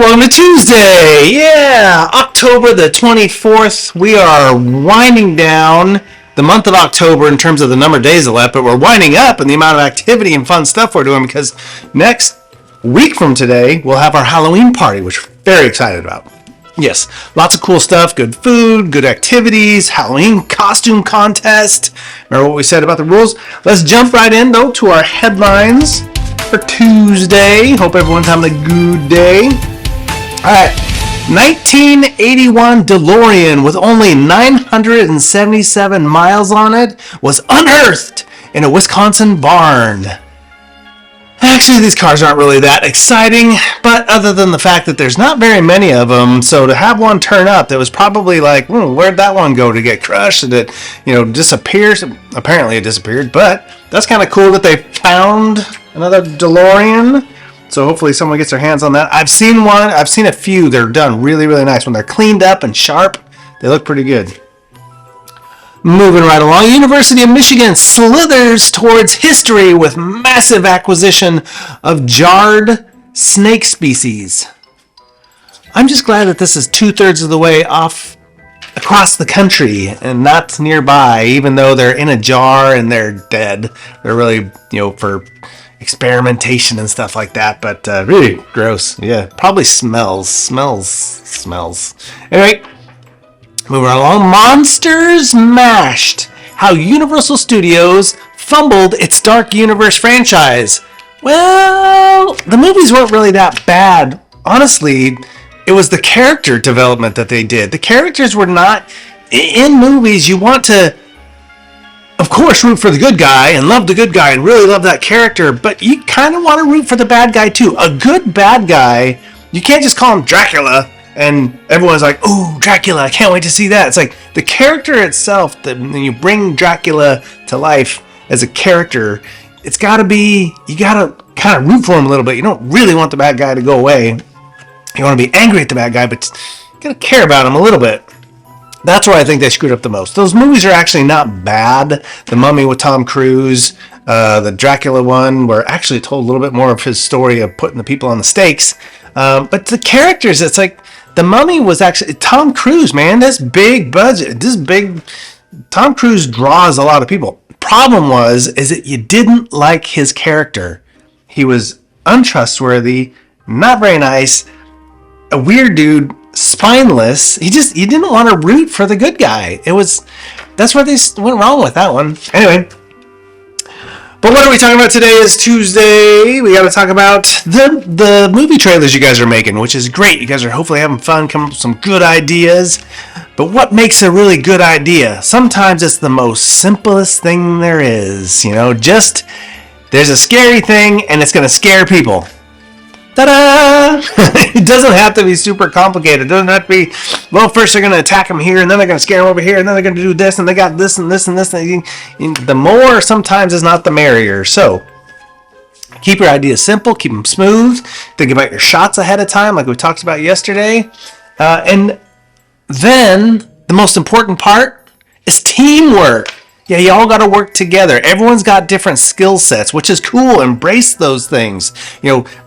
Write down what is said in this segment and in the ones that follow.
welcome to Tuesday. Yeah, October the 24th. We are winding down the month of October in terms of the number of days left, but we're winding up in the amount of activity and fun stuff we're doing because next week from today, we'll have our Halloween party, which we're very excited about. Yes, lots of cool stuff, good food, good activities, Halloween costume contest. Remember what we said about the rules? Let's jump right in, though, to our headlines for Tuesday. Hope everyone's having a good day. All right, 1981 DeLorean with only 977 miles on it was unearthed in a Wisconsin barn. Actually, these cars aren't really that exciting, but other than the fact that there's not very many of them, so to have one turn up that was probably like, where'd that one go to get crushed? And it, disappears. Apparently it disappeared, but that's kind of cool that they found another DeLorean. So hopefully someone gets their hands on that. I've seen a few. They're done really, really nice. When they're cleaned up and sharp, they look pretty good. Moving right along, University of Michigan slithers towards history with massive acquisition of jarred snake species. I'm just glad that this is 2/3 of the way off across the country and not nearby, even though they're in a jar and they're dead. They're really, for experimentation and stuff like that, but really gross. Yeah, probably smells. Anyway, moving along, Monsters Mashed. How Universal Studios fumbled its Dark Universe franchise. Well, the movies weren't really that bad. Honestly, it was the character development that they did. The characters were not... In movies, you want to, of course, root for the good guy and love the good guy and really love that character, but you kind of want to root for the bad guy too. A good bad guy, you can't just call him Dracula and everyone's like, "Oh, Dracula, I can't wait to see that." It's like the character itself, when you bring Dracula to life as a character, it's got to be, you got to kind of root for him a little bit. You don't really want the bad guy to go away. You want to be angry at the bad guy, but you got to care about him a little bit. That's where I think they screwed up the most. Those movies are actually not bad. The Mummy with Tom Cruise, the Dracula one, where actually told a little bit more of his story of putting the people on the stakes. But the characters, it's like, the Mummy was actually Tom Cruise, man. This big budget, Tom Cruise draws a lot of people. Problem is that you didn't like his character. He was untrustworthy, not very nice, a weird dude, spineless. You didn't want to root for the good guy. That's where they went wrong with that one. Anyway. But what are we talking about today? Is Tuesday. We got to talk about the movie trailers you guys are making, which is great. You guys are hopefully having fun, coming up with some good ideas. But what makes a really good idea? Sometimes it's the most simplest thing there is. Just there's a scary thing and it's going to scare people. Ta-da! It doesn't have to be super complicated. It doesn't have to be, well, first they're going to attack them here, and then they're going to scare them over here, and then they're going to do this, and they got this and this and this. The more sometimes is not the merrier. So keep your ideas simple, keep them smooth. Think about your shots ahead of time, like we talked about yesterday. And then the most important part is teamwork. Yeah, you all got to work together. Everyone's got different skill sets, which is cool. Embrace those things.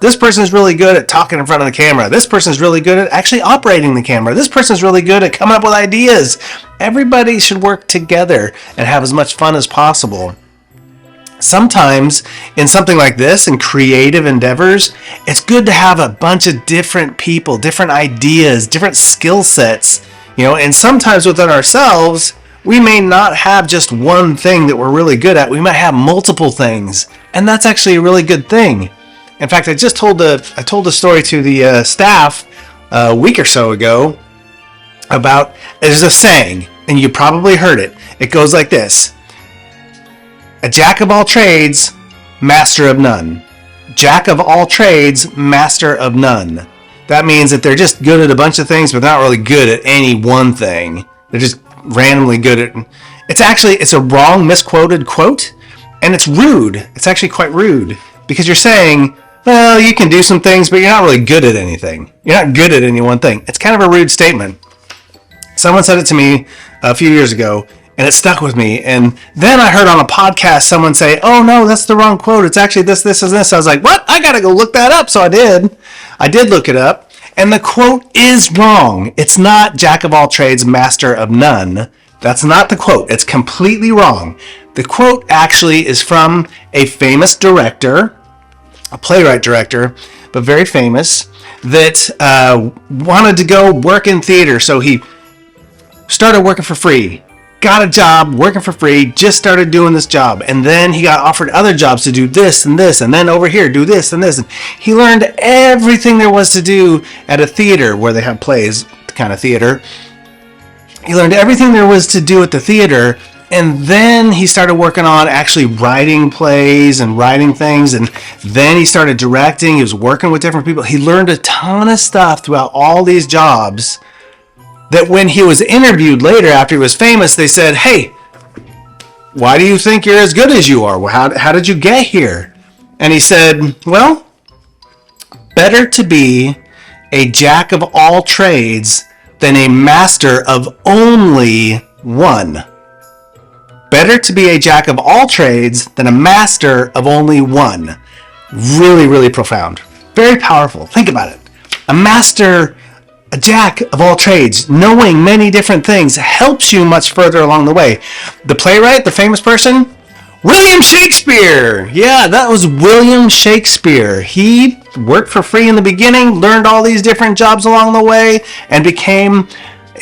This person's really good at talking in front of the camera. This person's really good at actually operating the camera. This person's really good at coming up with ideas. Everybody should work together and have as much fun as possible. Sometimes in something like this, in creative endeavors, it's good to have a bunch of different people, different ideas, different skill sets. And sometimes within ourselves, we may not have just one thing that we're really good at. We might have multiple things, and that's actually a really good thing. In fact, I told a story to the staff a week or so ago about, there's a saying, and you probably heard it. It goes like this: a jack of all trades, master of none. Jack of all trades, master of none. That means that they're just good at a bunch of things, but not really good at any one thing. They're just randomly good at... It's a wrong, misquoted quote, and it's rude. It's actually quite rude, because you're saying, well, you can do some things, but you're not really good at anything. You're not good at any one thing. It's kind of a rude statement. Someone said it to me a few years ago, and it stuck with me. And then I heard on a podcast someone say, "Oh no, that's the wrong quote. It's actually this, this, and this." I was like, "What? I gotta go look that up." So I did. I did look it up. And the quote is wrong. It's not jack of all trades, master of none. That's not the quote. It's completely wrong. The quote actually is from a famous director, a playwright director, but very famous, that wanted to go work in theater. So he started working for free, got a job working for free, just started doing this job. And then he got offered other jobs to do this and this, and then over here, do this and this. And he learned everything there was to do at a theater where they have plays, kind of theater. He learned everything there was to do at the theater, and then he started working on actually writing plays and writing things, and then he started directing. He was working with different people. He learned a ton of stuff throughout all these jobs that when he was interviewed later after he was famous, they said, hey, why do you think you're as good as you are? How did you get here? And he said, well, better to be a jack of all trades than a master of only one. Better to be a jack of all trades than a master of only one. Really, really profound. Very powerful. Think about it. A jack of all trades, knowing many different things, helps you much further along the way. The playwright, the famous person, William Shakespeare. Yeah, that was William Shakespeare. He worked for free in the beginning, learned all these different jobs along the way, and became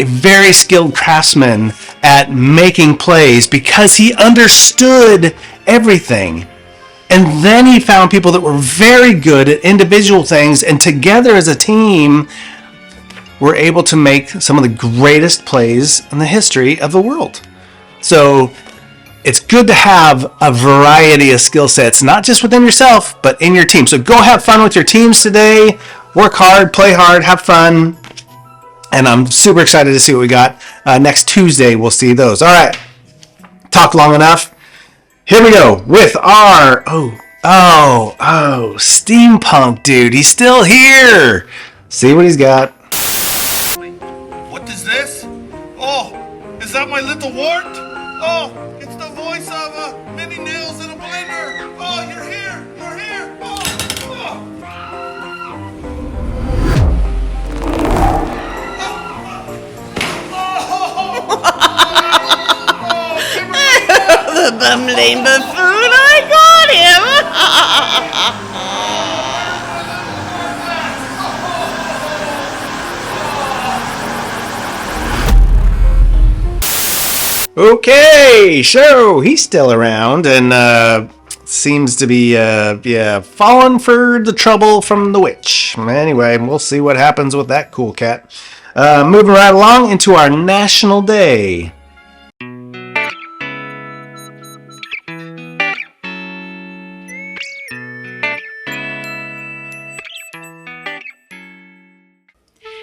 a very skilled craftsman at making plays because he understood everything. And then he found people that were very good at individual things, and together as a team, were able to make some of the greatest plays in the history of the world. So it's good to have a variety of skill sets, not just within yourself, but in your team. So go have fun with your teams today. Work hard, play hard, have fun. And I'm super excited to see what we got. Next Tuesday, we'll see those. All right. Talked long enough. Here we go with our, steampunk dude. He's still here. See what he's got. What is this? Oh, is that my little wart? Oh, it's the voice of many nails in a blender. Oh, you're here. You're here. Oh, The bumbling buffoon, I got him! Okay, so he's still around and seems to be falling for the trouble from the witch. Anyway, we'll see what happens with that cool cat. Moving right along into our National Day.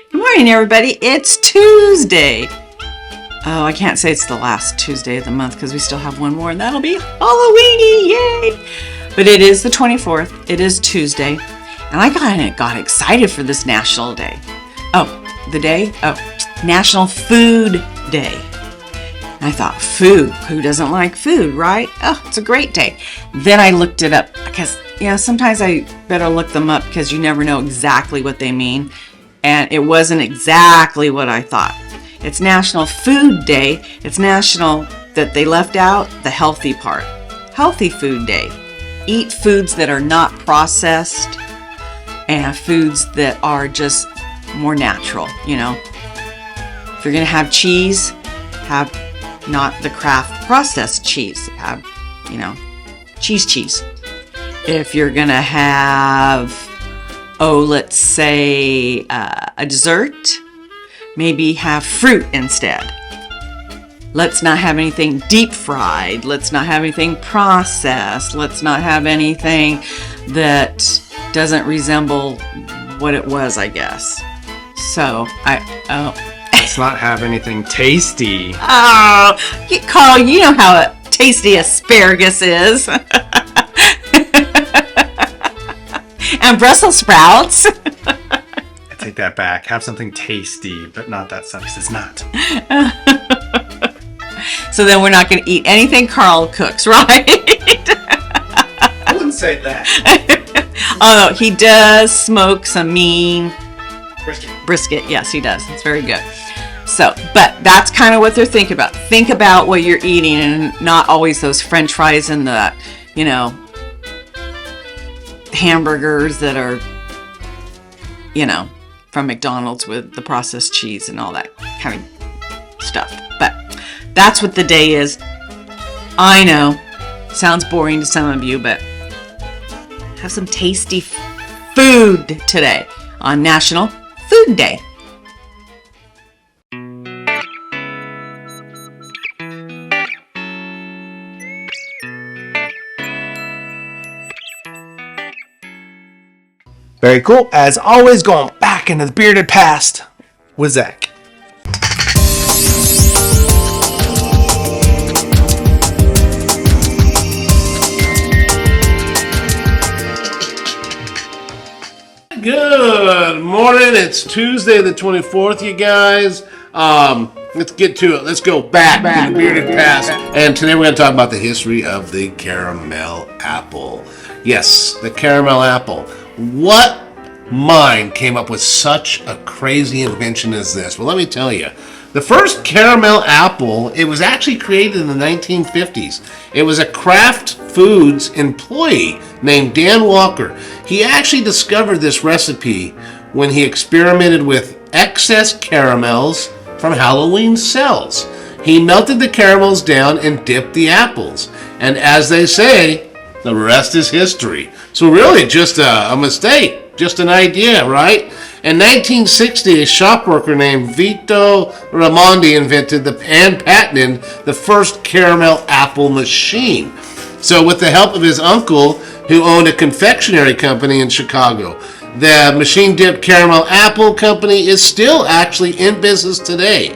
Good morning, everybody. It's Tuesday. Oh, I can't say it's the last Tuesday of the month because we still have one more, and that'll be Halloweeny. Yay! But it is the 24th. It is Tuesday. And I got excited for this National Day. National Food Day. And I thought, food. Who doesn't like food, right? Oh, it's a great day. Then I looked it up because, sometimes I better look them up because you never know exactly what they mean. And it wasn't exactly what I thought. It's National Food Day. It's national that they left out the healthy part. Healthy Food Day. Eat foods that are not processed and foods that are just more natural, If you're going to have cheese, have not the Kraft processed cheese. Have, cheese. If you're going to have, let's say a dessert, maybe have fruit instead. Let's not have anything deep fried. Let's not have anything processed. Let's not have anything that doesn't resemble what it was, I guess. So, Let's not have anything tasty. Oh, Carl, you know how tasty asparagus is. And Brussels sprouts. Take that back. Have something tasty, but not that stuff. He says not. So then we're not going to eat anything Carl cooks, right? I wouldn't say that. Although he does smoke some mean Brisket, yes, he does. It's very good. So, but that's kind of what they're thinking about. Think about what you're eating and not always those French fries and the, hamburgers that are, from McDonald's with the processed cheese and all that kind of stuff. But that's what the day is. I know, sounds boring to some of you, but have some tasty food today on National Food Day. Very cool. As always, going back into the bearded past with Zach. Good morning. It's Tuesday the 24th, you guys. Let's get to it. Let's go back to the bearded past. And today we're going to talk about the history of the caramel apple. Yes, the caramel apple. What mind came up with such a crazy invention as this? Well, let me tell you. The first caramel apple, it was actually created in the 1950s. It was a Kraft Foods employee named Dan Walker. He actually discovered this recipe when he experimented with excess caramels from Halloween sales. He melted the caramels down and dipped the apples. And as they say, the rest is history. So really just a mistake, just an idea, right? In 1960, a shop worker named Vito Raimondi invented and patented the first caramel apple machine. So with the help of his uncle, who owned a confectionery company in Chicago, the machine-dipped caramel apple company is still actually in business today.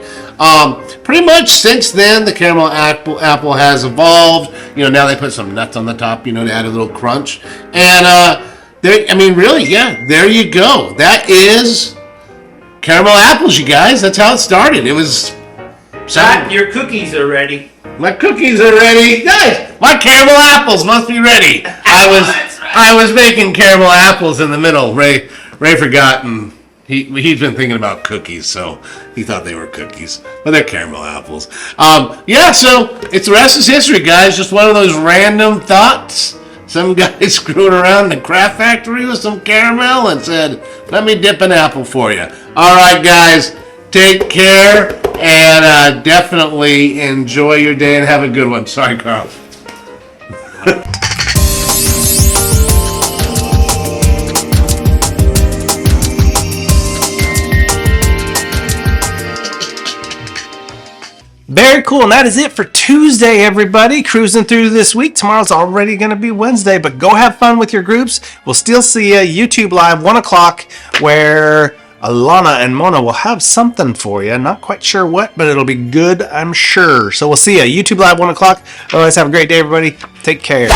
Pretty much since then, the caramel apple has evolved. Now they put some nuts on the top, to add a little crunch. And there you go. That is caramel apples, you guys. That's how it started. It was... Zach, your cookies are ready. My cookies are ready. Guys, my caramel apples must be ready. I was making caramel apples in the middle. Ray forgot, and he's been thinking about cookies, so he thought they were cookies, but they're caramel apples. So it's the rest is history, guys. Just one of those random thoughts. Some guy screwed around in the Kraft factory with some caramel and said, "Let me dip an apple for you." All right, guys, take care and definitely enjoy your day and have a good one. Sorry, Carl. Very cool, and that is it for Tuesday, everybody. Cruising through this week. Tomorrow's already going to be Wednesday, but go have fun with your groups. We'll still see you YouTube Live, 1 o'clock, where Alana and Mona will have something for you. Not quite sure what, but it'll be good, I'm sure. So we'll see you. YouTube Live, 1 o'clock. Otherwise, have a great day, everybody. Take care.